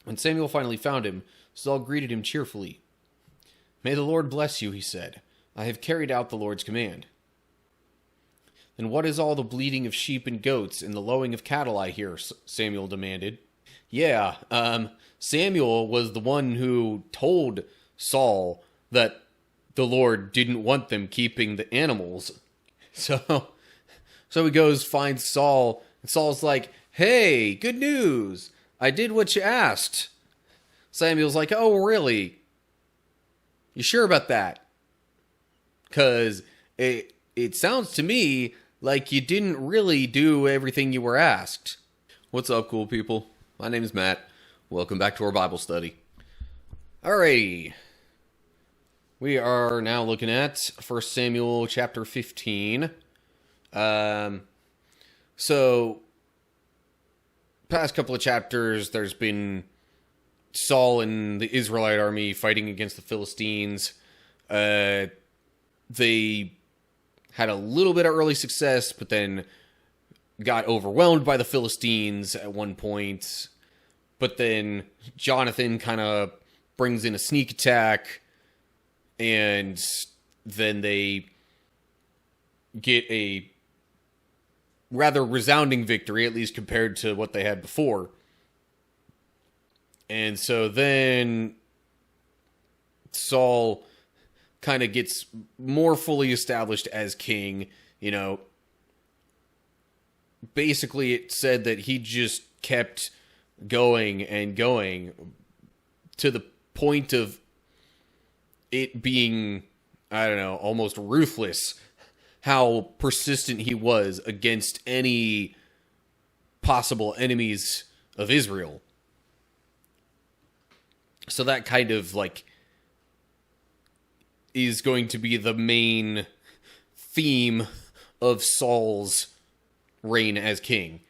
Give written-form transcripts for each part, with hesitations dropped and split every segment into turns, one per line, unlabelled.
When Samuel finally found him, Saul greeted him cheerfully. "May the Lord bless you," he said. "I have carried out the Lord's command." "Then what is all the bleating of sheep and goats and the lowing of cattle I hear?" Samuel demanded. Yeah, Samuel was the one who told Saul that the Lord didn't want them keeping the animals. So he goes, finds Saul, and Saul's like, "Hey, good news. I did what you asked." Samuel's like, "Oh, really? You sure about that? Because it sounds to me like you didn't really do everything you were asked." What's up, cool people? My name is Matt. Welcome back to our Bible study. Alrighty. We are now looking at 1 Samuel chapter 15. So, past couple of chapters, there's been Saul and the Israelite army fighting against the Philistines. They had a little bit of early success, but then got overwhelmed by the Philistines at one point. But then Jonathan kind of brings in a sneak attack, and then they get a rather resounding victory, at least compared to what they had before. And so then Saul kind of gets more fully established as king. You know, basically it said that he just kept going and going to the point of it being, I don't know, almost ruthless how persistent he was against any possible enemies of Israel. So that kind of is going to be the main theme of Saul's reign as king.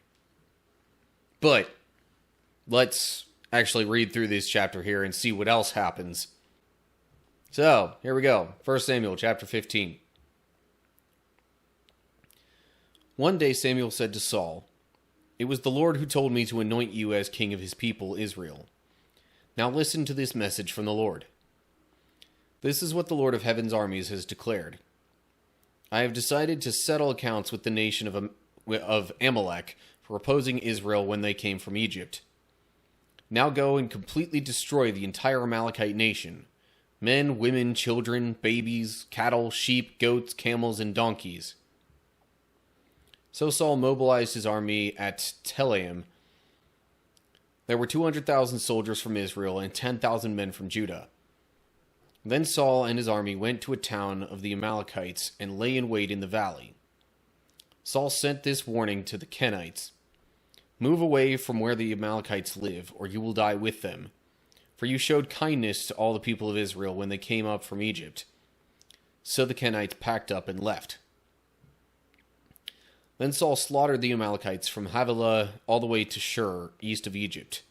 But let's actually read through this chapter here and see what else happens. So, here we go. 1 Samuel chapter 15. One day Samuel said to Saul, "It was the Lord who told me to anoint you as king of his people, Israel. Now listen to this message from the Lord. This is what the Lord of Heaven's armies has declared. I have decided to settle accounts with the nation of Amalek for opposing Israel when they came from Egypt. Now go and completely destroy the entire Amalekite nation. Men, women, children, babies, cattle, sheep, goats, camels, and donkeys." So Saul mobilized his army at Telaim. There were 200,000 soldiers from Israel and 10,000 men from Judah. Then Saul and his army went to a town of the Amalekites and lay in wait in the valley. Saul sent this warning to the Kenites: "Move away from where the Amalekites live, or you will die with them. For you showed kindness to all the people of Israel when they came up from Egypt." So the Kenites packed up and left. Then Saul slaughtered the Amalekites from Havilah all the way to Shur, east of Egypt.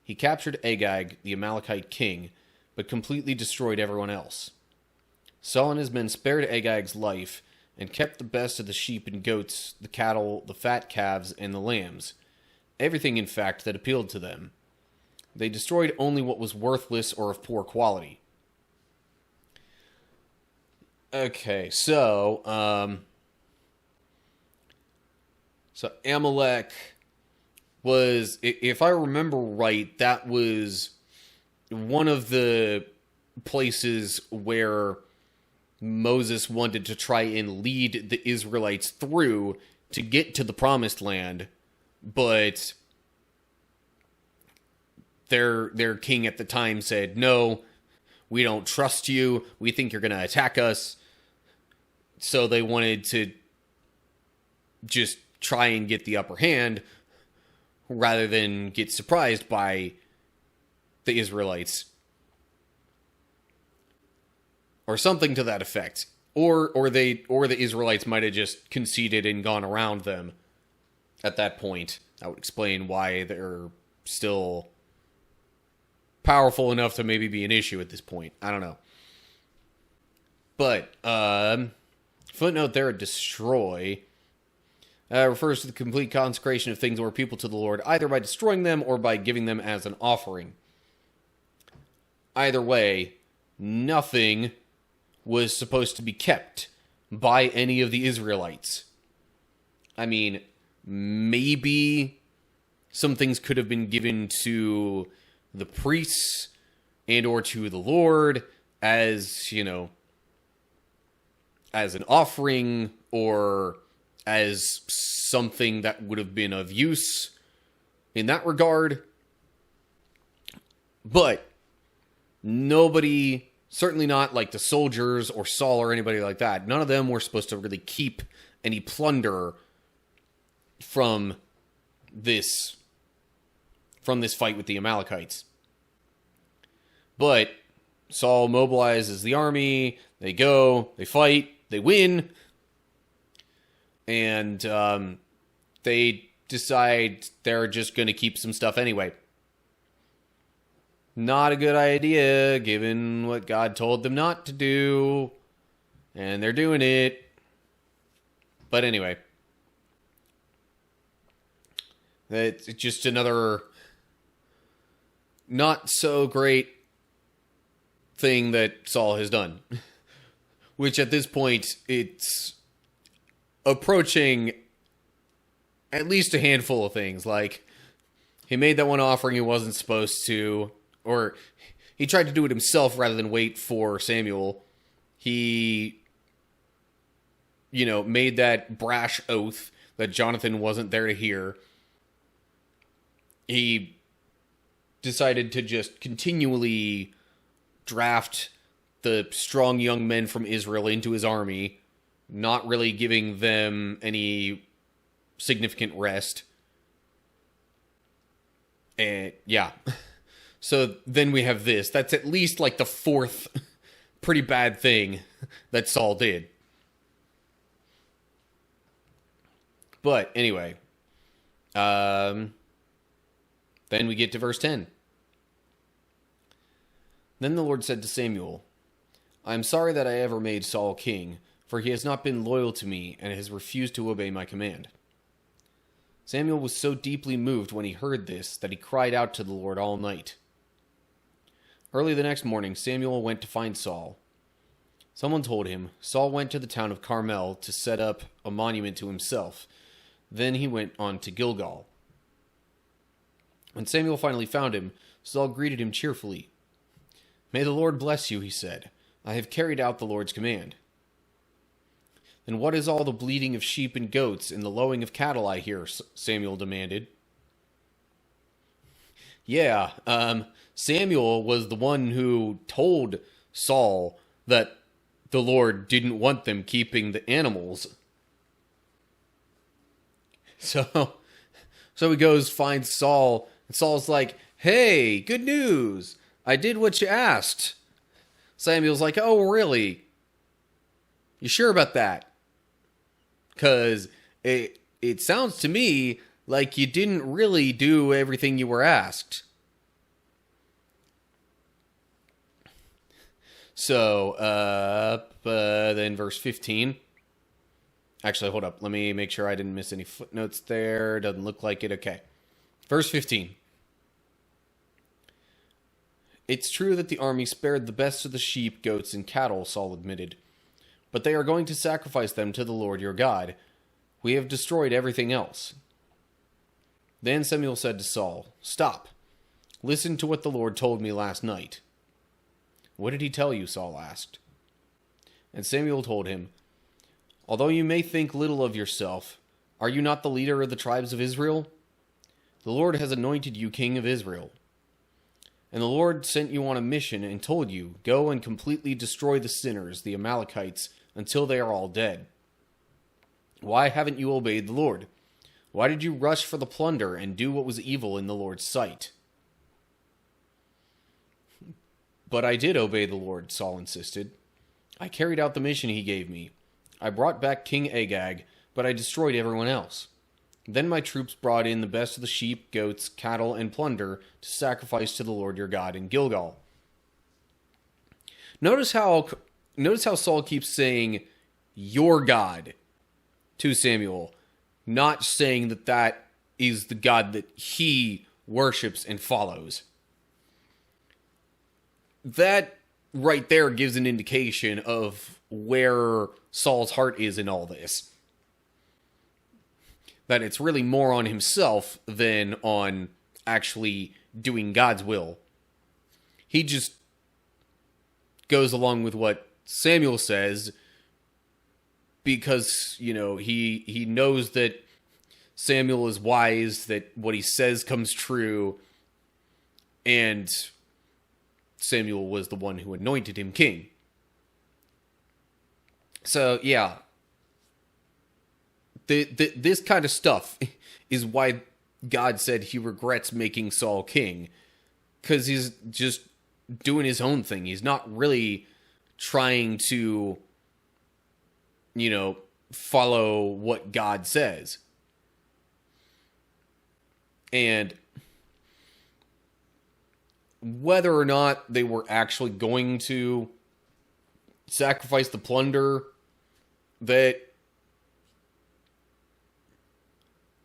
He captured Agag, the Amalekite king, but completely destroyed everyone else. Saul and his men spared Agag's life and kept the best of the sheep and goats, the cattle, the fat calves, and the lambs. Everything, in fact, that appealed to them. They destroyed only what was worthless or of poor quality. Okay, so Amalek was, if I remember right, that was one of the places where Moses wanted to try and lead the Israelites through to get to the promised land, but their king at the time said, "No, we don't trust you. We think you're going to attack us." So they wanted to just try and get the upper hand rather than get surprised by the Israelites. Or something to that effect. Or the Israelites might have just conceded and gone around them at that point. That would explain why they're still powerful enough to maybe be an issue at this point. I don't know. But, footnote there, destroy. refers to the complete consecration of things or people to the Lord, either by destroying them or by giving them as an offering. Either way, nothing was supposed to be kept by any of the Israelites. I mean, maybe some things could have been given to the priests and or to the Lord as, as an offering or as something that would have been of use in that regard. But nobody, certainly not like the soldiers or Saul or anybody like that, none of them were supposed to really keep any plunder from this fight with the Amalekites. But Saul mobilizes the army, they go, they fight, they win, and they decide they're just going to keep some stuff anyway. Not a good idea, given what God told them not to do, and they're doing it. But anyway, it's just another not so great thing that Saul has done. Which at this point, it's approaching at least a handful of things. Like, he made that one offering he wasn't supposed to, or he tried to do it himself rather than wait for Samuel. He, made that brash oath that Jonathan wasn't there to hear. He decided to just continually draft the strong young men from Israel into his army, not really giving them any significant rest. And yeah. So then we have this. That's at least like the fourth pretty bad thing that Saul did. But anyway, then we get to verse 10. Then the Lord said to Samuel, I am sorry that I ever made Saul king, for he has not been loyal to me and has refused to obey my command. Samuel was so deeply moved when he heard this that he cried out to the Lord all night. Early the next morning, Samuel went to find Saul. Someone told him, Saul went to the town of Carmel to set up a monument to himself. Then he went on to Gilgal. When Samuel finally found him, Saul greeted him cheerfully. May the Lord bless you, he said. I have carried out the Lord's command. Then what is all the bleating of sheep and goats and the lowing of cattle I hear? Samuel demanded. Yeah, Samuel was the one who told Saul that the Lord didn't want them keeping the animals. So he goes, finds Saul, and Saul's like, hey, good news. I did what you asked. Samuel's like, oh, really? You sure about that? Because it sounds to me like you didn't really do everything you were asked. So, then verse 15. Actually, hold up. Let me make sure I didn't miss any footnotes there. Doesn't look like it. Okay. Verse 15. It's true that the army spared the best of the sheep, goats, and cattle, Saul admitted. But they are going to sacrifice them to the Lord your God. We have destroyed everything else. Then Samuel said to Saul, Stop. Listen to what the Lord told me last night. What did he tell you? Saul asked. And Samuel told him, Although you may think little of yourself, are you not the leader of the tribes of Israel? The Lord has anointed you king of Israel. And the Lord sent you on a mission and told you, Go and completely destroy the sinners, the Amalekites, until they are all dead. Why haven't you obeyed the Lord? Why did you rush for the plunder and do what was evil in the Lord's sight? But I did obey the Lord, Saul insisted. I carried out the mission he gave me. I brought back King Agag, but I destroyed everyone else. Then my troops brought in the best of the sheep, goats, cattle, and plunder to sacrifice to the Lord your God in Gilgal. Notice how Saul keeps saying, your God, to Samuel. not saying that that is the God that he worships and follows. That right there gives an indication of where Saul's heart is in all this. That it's really more on himself than on actually doing God's will. He just goes along with what Samuel says because, he knows that Samuel is wise, that what he says comes true, and Samuel was the one who anointed him king. So, yeah. This kind of stuff is why God said he regrets making Saul king. Because he's just doing his own thing. He's not really trying to, follow what God says. And whether or not they were actually going to sacrifice the plunder, that,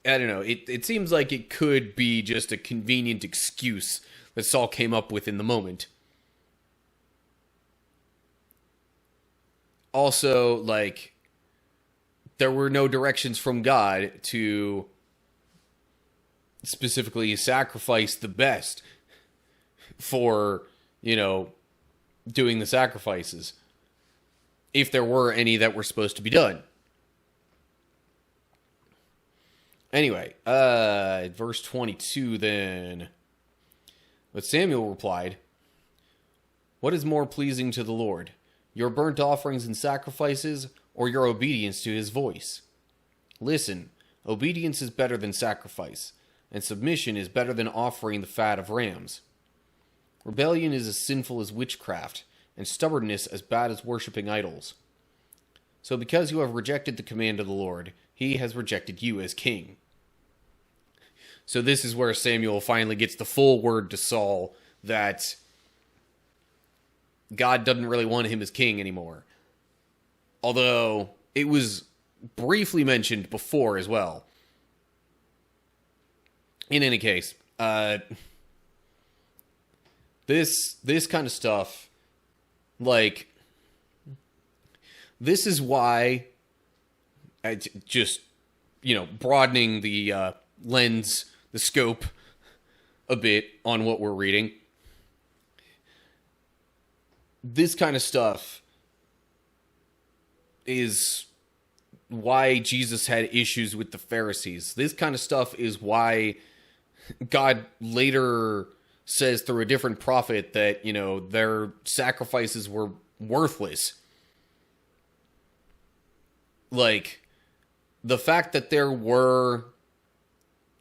I don't know, it seems like it could be just a convenient excuse that Saul came up with in the moment. Also, there were no directions from God to specifically sacrifice the best for, doing the sacrifices, if there were any that were supposed to be done. Anyway, verse 22 then. But Samuel replied, "What is more pleasing to the Lord, your burnt offerings and sacrifices, or your obedience to his voice? Listen, obedience is better than sacrifice, and submission is better than offering the fat of rams. Rebellion is as sinful as witchcraft, and stubbornness as bad as worshipping idols. So because you have rejected the command of the Lord, he has rejected you as king." So this is where Samuel finally gets the full word to Saul that God doesn't really want him as king anymore. Although it was briefly mentioned before as well. In any case, this kind of stuff, this is why, just, broadening the lens, the scope a bit on what we're reading. This kind of stuff is why Jesus had issues with the Pharisees. This kind of stuff is why God later says through a different prophet that, their sacrifices were worthless. The fact that there were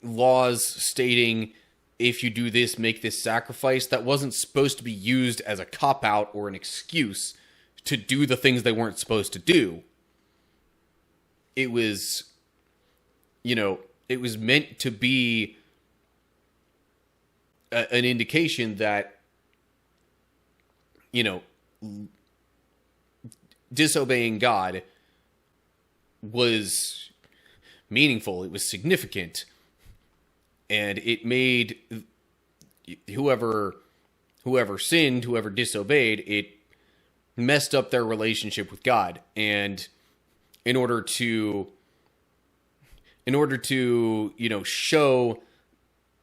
laws stating, if you do this, make this sacrifice, that wasn't supposed to be used as a cop-out or an excuse to do the things they weren't supposed to do. It was, it was meant to be an indication that, disobeying God was meaningful. It was significant. And it made whoever sinned, whoever disobeyed, it messed up their relationship with God. And in order to show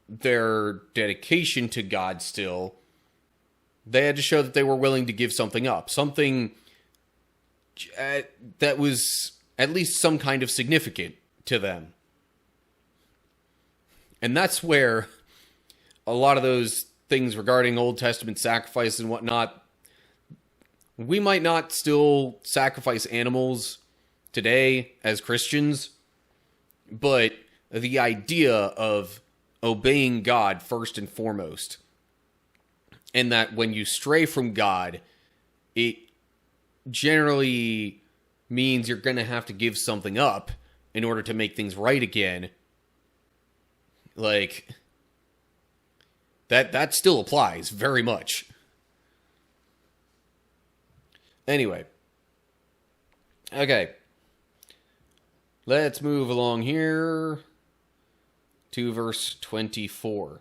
their dedication to God still, they had to show that they were willing to give something up. Something that was at least some kind of significant to them. And that's where a lot of those things regarding Old Testament sacrifice and whatnot, we might not still sacrifice animals today as Christians, but the idea of obeying God first and foremost, and that when you stray from God, it generally means you're going to have to give something up in order to make things right again. That still applies very much. Anyway. Okay. Let's move along here to verse 24.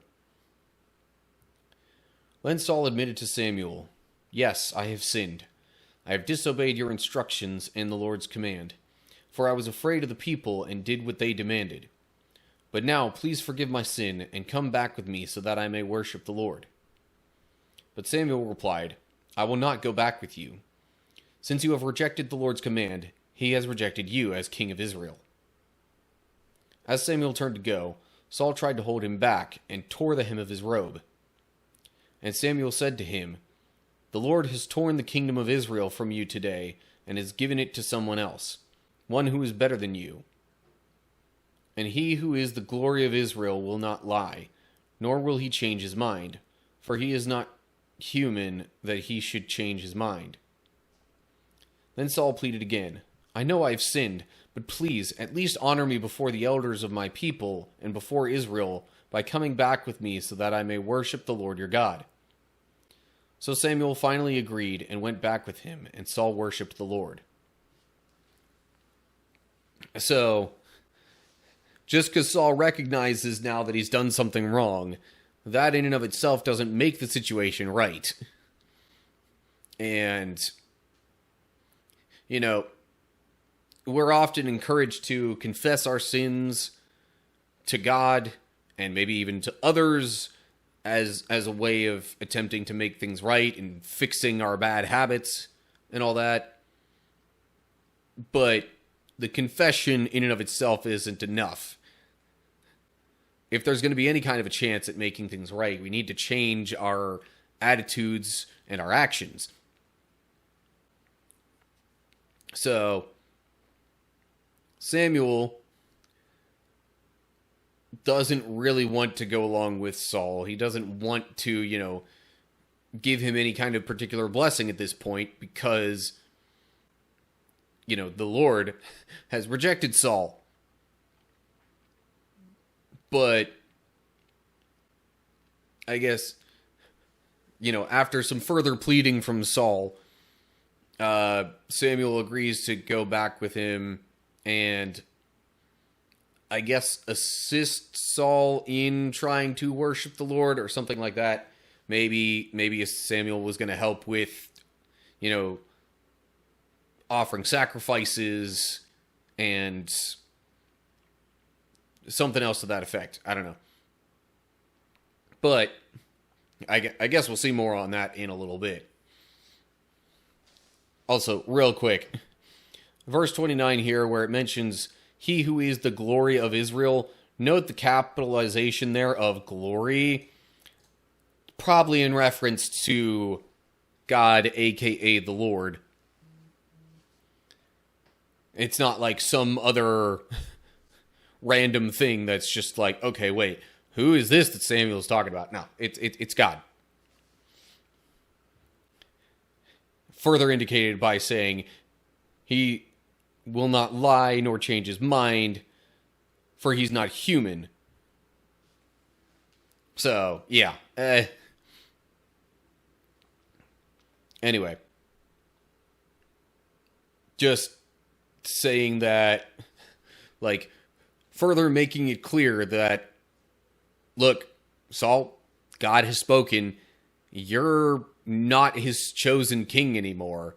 Then Saul admitted to Samuel, "Yes, I have sinned. I have disobeyed your instructions and the Lord's command, for I was afraid of the people and did what they demanded. But now please forgive my sin and come back with me so that I may worship the Lord." But Samuel replied, "I will not go back with you. Since you have rejected the Lord's command, he has rejected you as king of Israel." As Samuel turned to go, Saul tried to hold him back and tore the hem of his robe. And Samuel said to him, "The Lord has torn the kingdom of Israel from you today and has given it to someone else, one who is better than you. And he who is the glory of Israel will not lie, nor will he change his mind, for he is not human that he should change his mind." Then Saul pleaded again, "I know I have sinned, but please at least honor me before the elders of my people and before Israel by coming back with me so that I may worship the Lord your God." So Samuel finally agreed and went back with him, and Saul worshipped the Lord. So, just because Saul recognizes now that he's done something wrong, that in and of itself doesn't make the situation right. And, you know, we're often encouraged to confess our sins to God and maybe even to others as a way of attempting to make things right and fixing our bad habits and all that. But the confession in and of itself isn't enough. If there's going to be any kind of a chance at making things right, we need to change our attitudes and our actions. So, Samuel doesn't really want to go along with Saul. He doesn't want to, give him any kind of particular blessing at this point because, the Lord has rejected Saul. But I guess, after some further pleading from Saul, Samuel agrees to go back with him and I guess assist Saul in trying to worship the Lord or something like that. Maybe Samuel was going to help with, offering sacrifices and something else to that effect. I don't know. But I guess we'll see more on that in a little bit. Also, real quick, verse 29 here where it mentions he who is the glory of Israel. Note the capitalization there of glory. Probably in reference to God, aka the Lord. It's not like some other random thing that's just like, okay, wait, who is this that Samuel's talking about? No, it's God. Further indicated by saying he will not lie nor change his mind, for he's not human. So, yeah. Anyway. Just saying that, further making it clear that, look, Saul, God has spoken. You're not his chosen king anymore.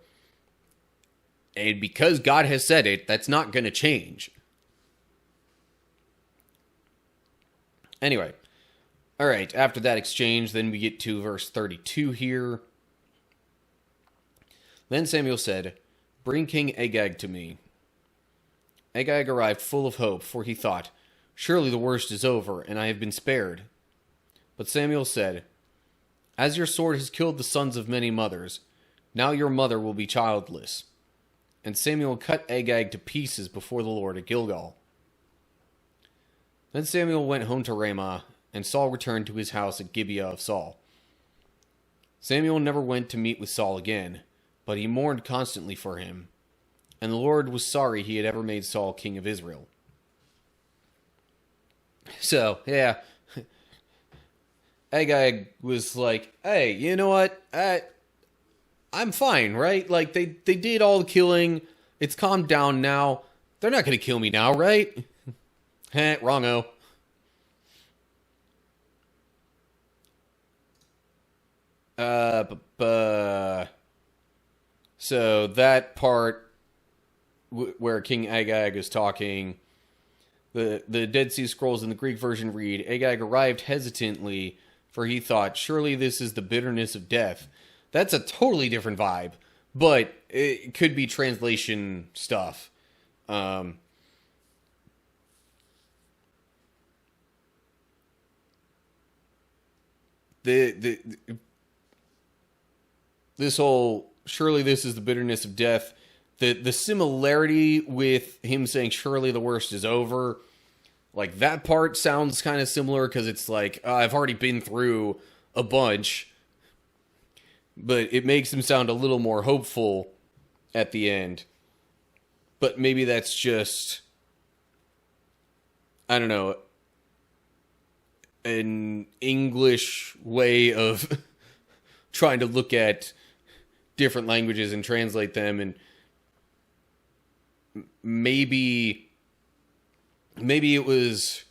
And because God has said it, that's not going to change. Anyway. Alright, after that exchange, then we get to verse 32 here. Then Samuel said, "Bring King Agag to me." Agag arrived full of hope, for he thought, "Surely the worst is over, and I have been spared." But Samuel said, "As your sword has killed the sons of many mothers, now your mother will be childless." And Samuel cut Agag to pieces before the Lord at Gilgal. Then Samuel went home to Ramah, and Saul returned to his house at Gibeah of Saul. Samuel never went to meet with Saul again, but he mourned constantly for him. And the Lord was sorry he had ever made Saul king of Israel. So, yeah. Agag was like, hey, you know what? I'm fine, right? They did all the killing. It's calmed down now. They're not going to kill me now, right? Heh, wrong-o. So that part where King Agag is talking, the Dead Sea Scrolls in the Greek version read, Agag arrived hesitantly, for he thought, surely this is the bitterness of death. That's a totally different vibe, but it could be translation stuff. This whole surely this is the bitterness of death, the similarity with him saying surely the worst is over, like that part sounds kind of similar because it's like I've already been through a bunch, but it makes him sound a little more hopeful at the end. But maybe that's just, I don't know, an English way of trying to look at different languages and translate them, and maybe it was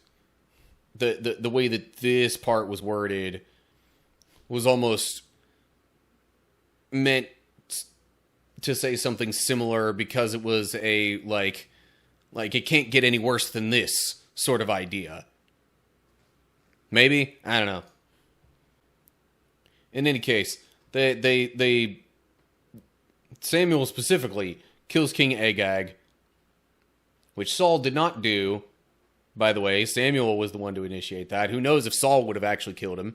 the way that this part was worded was almost meant to say something similar because it was a like it can't get any worse than this sort of idea. Maybe, I don't know. In any case, they Samuel specifically kills King Agag, which Saul did not do. By the way, Samuel was the one to initiate that. Who knows if Saul would have actually killed him?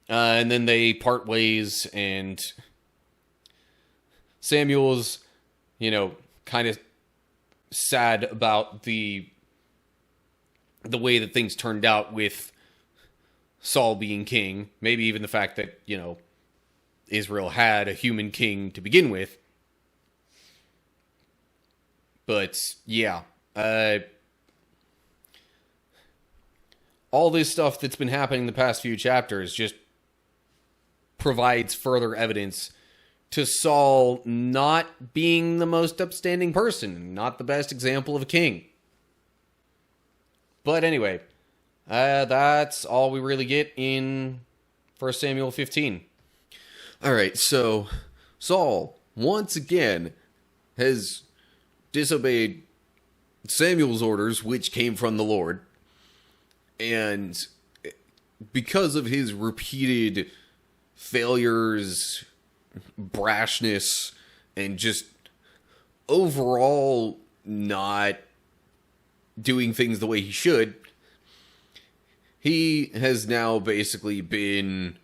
And then they part ways, and Samuel's, kind of sad about the way that things turned out with Saul being king. Maybe even the fact that, Israel had a human king to begin with. But, yeah. All this stuff that's been happening the past few chapters just provides further evidence to Saul not being the most upstanding person, not the best example of a king. But anyway, that's all we really get in 1 Samuel 15. Alright, so Saul, once again, has disobeyed Samuel's orders, which came from the Lord. And because of his repeated failures, brashness, and just overall not doing things the way he should, he has now basically been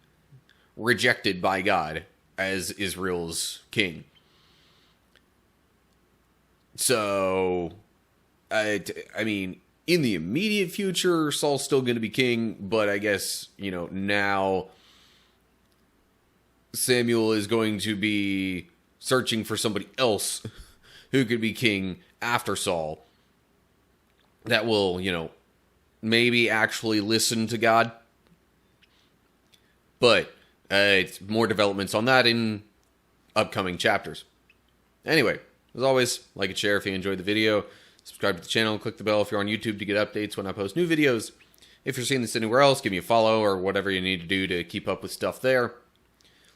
rejected by God as Israel's king. So, I mean, in the immediate future, Saul's still going to be king, but I guess, now Samuel is going to be searching for somebody else who could be king after Saul that will, maybe actually listen to God. But it's more developments on that in upcoming chapters. Anyway, as always, like and share if you enjoyed the video. Subscribe to the channel and click the bell if you're on YouTube to get updates when I post new videos. If you're seeing this anywhere else, give me a follow or whatever you need to do to keep up with stuff there.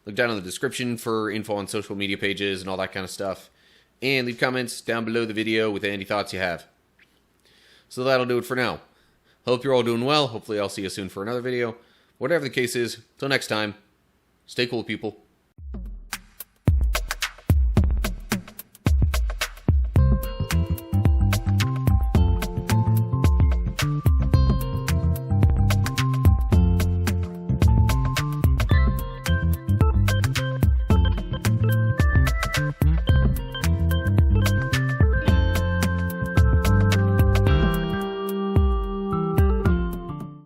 Look down in the description for info on social media pages and all that kind of stuff. And leave comments down below the video with any thoughts you have. So that'll do it for now. Hope you're all doing well. Hopefully I'll see you soon for another video. Whatever the case is, till next time, stay cool, people.